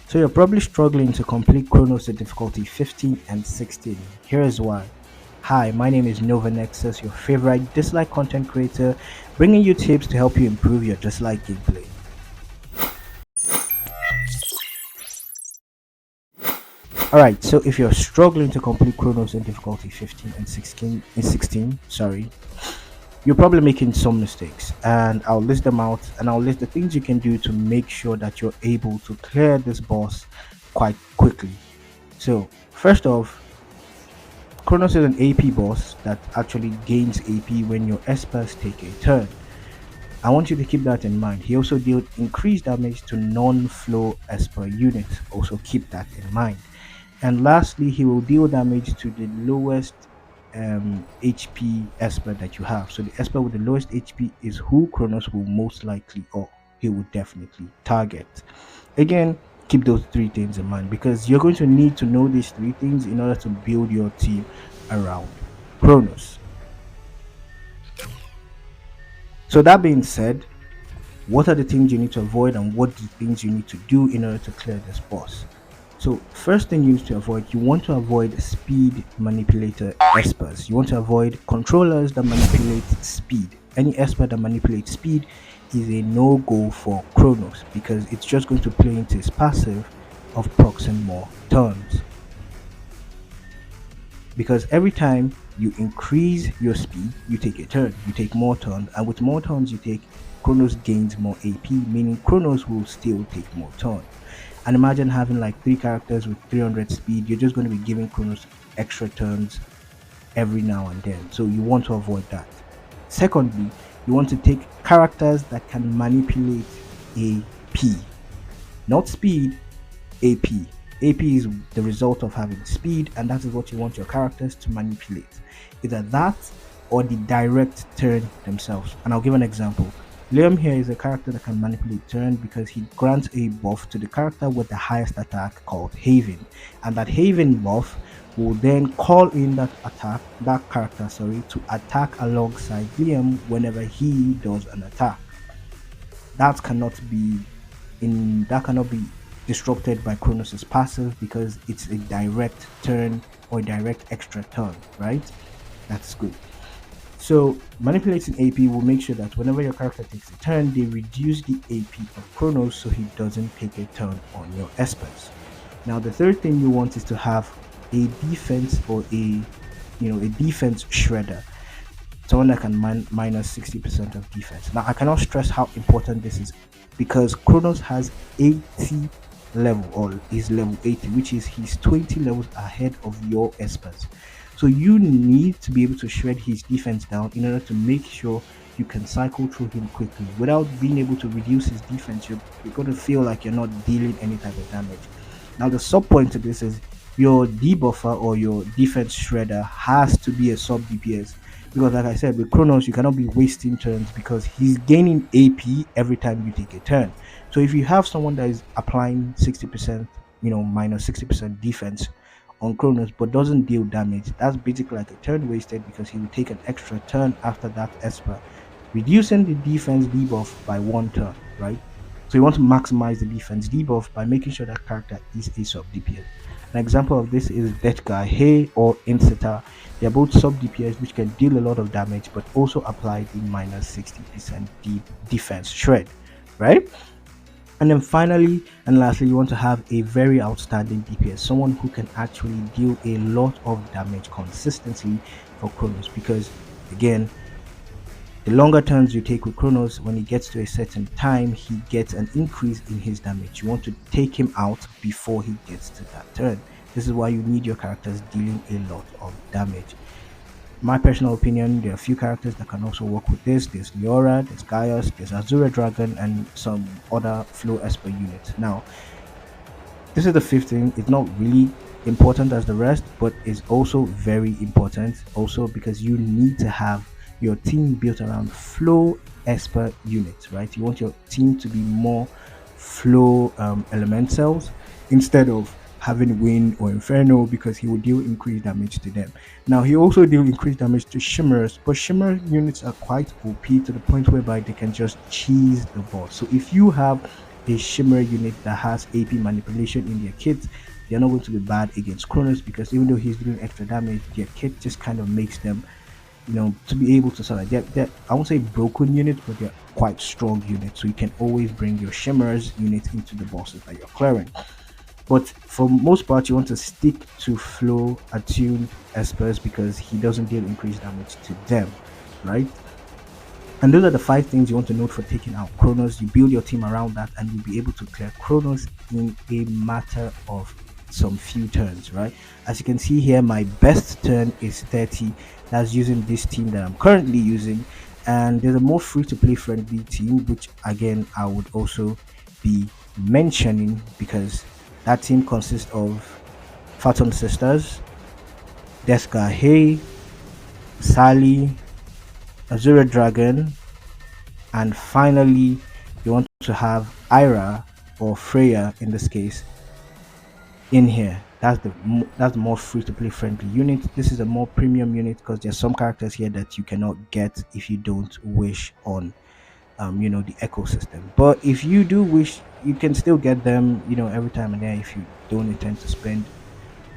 So you're probably struggling to complete Chronos at difficulty 15 and 16. Here is why. Hi, my name is NovaNexus, your favorite Dislyte content creator, bringing you tips to help you improve your Dislyte gameplay. Alright, so if you're struggling to complete Chronos in difficulty 15 and 16, sorry, you're probably making some mistakes, and I'll list them out, and I'll list the things you can do to make sure that you're able to clear this boss quite quickly. So first off, Kronos is an AP boss that actually gains AP when your espers take a turn. I want you to keep that in mind. He also deals increased damage to non-flow esper units. Also keep that in mind. And lastly, he will deal damage to the lowest HP esper that you have. So the esper with the lowest HP is who Kronos will most likely, or he will definitely target. Again, keep those three things in mind because you're going to need to know these three things in order to build your team around Kronos. So that being said, what are the things you need to avoid and what are the things you need to do in order to clear this boss? So first thing you need to avoid, you want to avoid speed manipulator espers. You want to avoid controllers that manipulate speed. Any esper that manipulates speed is a no-go for Kronos because it's just going to play into his passive of proxing more turns. Because every time you increase your speed, you take a turn, you take more turns, and with more turns you take, Kronos gains more AP, meaning Kronos will still take more turns. And imagine having like 3 characters with 300 speed, you're just going to be giving Kronos extra turns every now and then. So you want to avoid that. Secondly, you want to take characters that can manipulate AP. Not speed, AP. AP is the result of having speed, and that is what you want your characters to manipulate. Either that or the direct turn themselves. And I'll give an example. Liam here is a character that can manipulate turn because he grants a buff to the character with the highest attack called Haven, and that Haven buff will then call in that character to attack alongside Liam whenever he does an attack. That cannot be disrupted by Kronos' passive because it's a direct turn or direct extra turn, right? That's good. So manipulating AP will make sure that whenever your character takes a turn, they reduce the AP of Kronos so he doesn't take a turn on your espers. Now the third thing you want is to have a defense or a defense shredder, someone that can minus 60% of defense. Now I cannot stress how important this is because Kronos has 80 level, or is level 80, which is he's 20 levels ahead of your espers. So you need to be able to shred his defense down in order to make sure you can cycle through him quickly. Without being able to reduce his defense, you're going to feel like you're not dealing any type of damage. Now the sub point to this is your debuffer or your defense shredder has to be a sub DPS, because like I said, with Kronos you cannot be wasting turns because he's gaining AP every time you take a turn. So if you have someone that is applying 60%, minus 60% defense on Kronos but doesn't deal damage, that's basically like a turn wasted because he will take an extra turn after that esper, reducing the defense debuff by 1 turn, right? So you want to maximize the defense debuff by making sure that character is a sub DPS. An example of this is Deathgard, Hey or Intistar. They are both sub DPS which can deal a lot of damage but also apply the minus 60% defense shred, right? And then finally and lastly, you want to have a very outstanding DPS, someone who can actually deal a lot of damage consistently for Kronos, because again, the longer turns you take with Kronos, when he gets to a certain time, he gets an increase in his damage. You want to take him out before he gets to that turn. This is why you need your characters dealing a lot of damage. My personal opinion, there are a few characters that can also work with this. There's Leora, there's Gaius, there's Azure Dragon, and some other flow esper units. Now, this is the fifth thing. It's not really important as the rest, but it's also very important also because you need to have your team built around flow esper units, right? You want your team to be more flow elementals instead of having Wind or Inferno, because he will deal increased damage to them. Now he also deal increased damage to Shimmers, but Shimmer units are quite OP to the point whereby they can just cheese the boss. So if you have a shimmer unit that has AP manipulation in their kit, they're not going to be bad against Kronos, because even though he's doing extra damage, their kit just kind of makes them, to be able to survive. They're I won't say broken units, but they're quite strong units. So you can always bring your shimmers unit into the bosses that you're clearing. But for most part, you want to stick to flow attuned espers because he doesn't deal increased damage to them, right? And those are the 5 things you want to note for taking out Kronos. You build your team around that, and you'll be able to clear Kronos in a matter of some few turns, right? As you can see here, my best turn is 30. That's using this team that I'm currently using. And there's a more free-to-play friendly team, which again I would also be mentioning, because that team consists of Fatum sisters, Deathgard, Sally, Azure Dragon, and finally you want to have Eria, or Freya in this case, in here. That's the more free to play friendly unit. This is a more premium unit because there's some characters here that you cannot get if you don't wish on the ecosystem. But if you do wish, you can still get them every time and then, if you don't intend to spend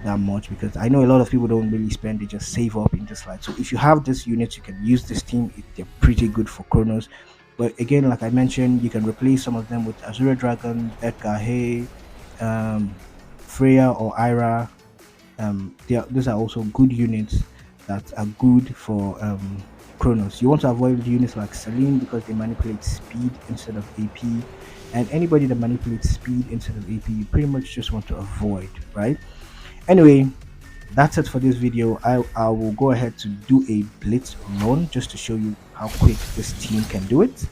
that much, because I know a lot of people don't really spend, they just save up in this light. So if you have this unit, you can use this team. They're pretty good for Kronos. But again, like I mentioned, you can replace some of them with Azure Dragon, Deathgard, Freya or Eria. These are also good units that are good for Kronos. You want to avoid units like Celine because they manipulate speed instead of AP, and anybody that manipulates speed instead of AP, you pretty much just want to avoid, right? Anyway, that's it for this video. I will go ahead to do a blitz run just to show you how quick this team can do it.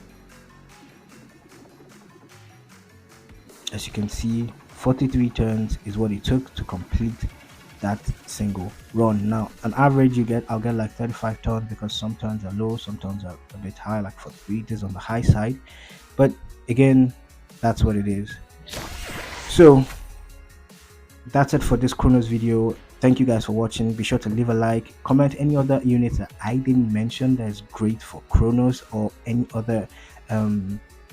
As you can see, 43 turns is what it took to complete that single run. Now on average I'll get like 35 turns, because some turns are low, some turns are a bit high, like 43. It is on the high side, but again, that's what it is. So that's it for this Kronos video. Thank you guys for watching. Be sure to leave a like, comment any other units that I didn't mention that is great for Kronos, or any other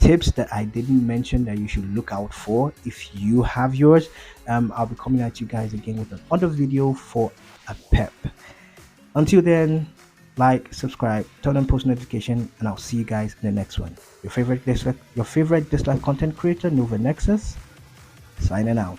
tips that I didn't mention that you should look out for if you have yours. I'll be coming at you guys again with another video for a pep. Until then, like, subscribe, turn on post notification, and I'll see you guys in the next one. Your favorite Dislyte content creator, NovaNexus, signing out.